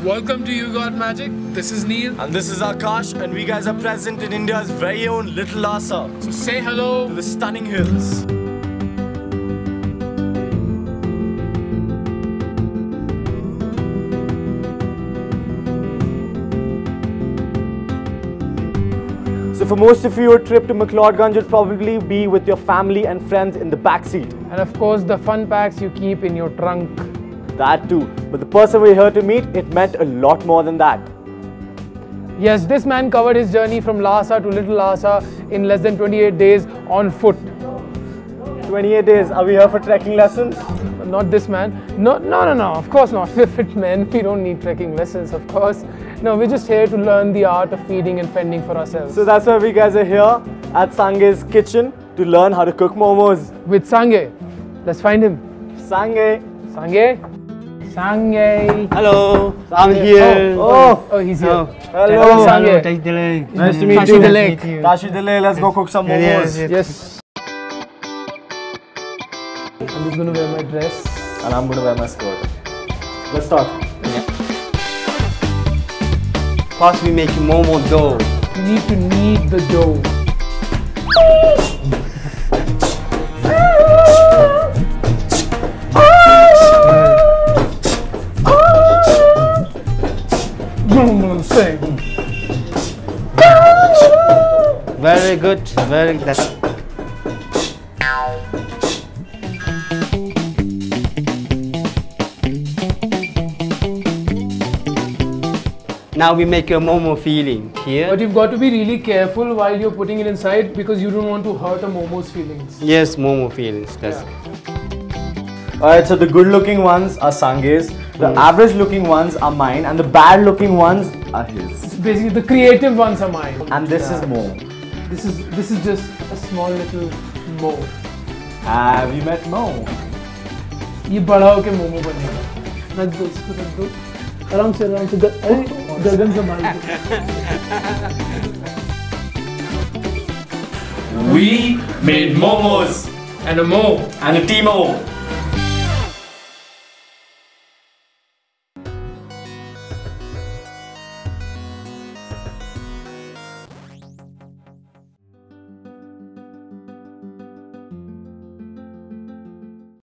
Welcome to You Got Magic. This is Neel. And this is Akash, and we guys are present in India's very own Little Lhasa. So say hello to the stunning hills. So for most of you, a trip to Mcleodganj would probably be with your family and friends in the back seat. And of course the fun packs you keep in your trunk. That too. But the person we're here to meet, it meant a lot more than that. Yes, this man covered his journey from Lhasa to Little Lhasa in less than 28 days on foot. 28 days. Are we here for trekking lessons? Not this man. No, of course not. We're fit men. We don't need trekking lessons, of course. No, we're just here to learn the art of feeding and fending for ourselves. So that's why we guys are here at Sange's kitchen to learn how to cook momos. With Sange. Let's find him. Sange. Sange. Sange. Hello, I'm here. Oh, he's here. Oh. Hello. Sange. Nice to meet Tashi you. Delek. Tashi Delek, let's go cook some momos. Yes. I'm just going to wear my dress. And I'm going to wear my skirt. Let's start. Yeah. First we make momo dough. You need to knead the dough. Very good, very good. Now we make a momo filling here. But you've got to be really careful while you're putting it inside because you don't want to hurt a momo's feelings. Yes, momo fillings. That's Alright, so the good looking ones are Sange's, the average looking ones are mine, and the bad looking ones are his. Basically, the creative ones are mine. And this is Mo. This is just a small little Mo. Have you met Mo? ये बड़ा होके मोमो बनेगा. रख दो इसको, रख दो. आराम से गर्दन संभाल We made momos and a Mo and a Timo.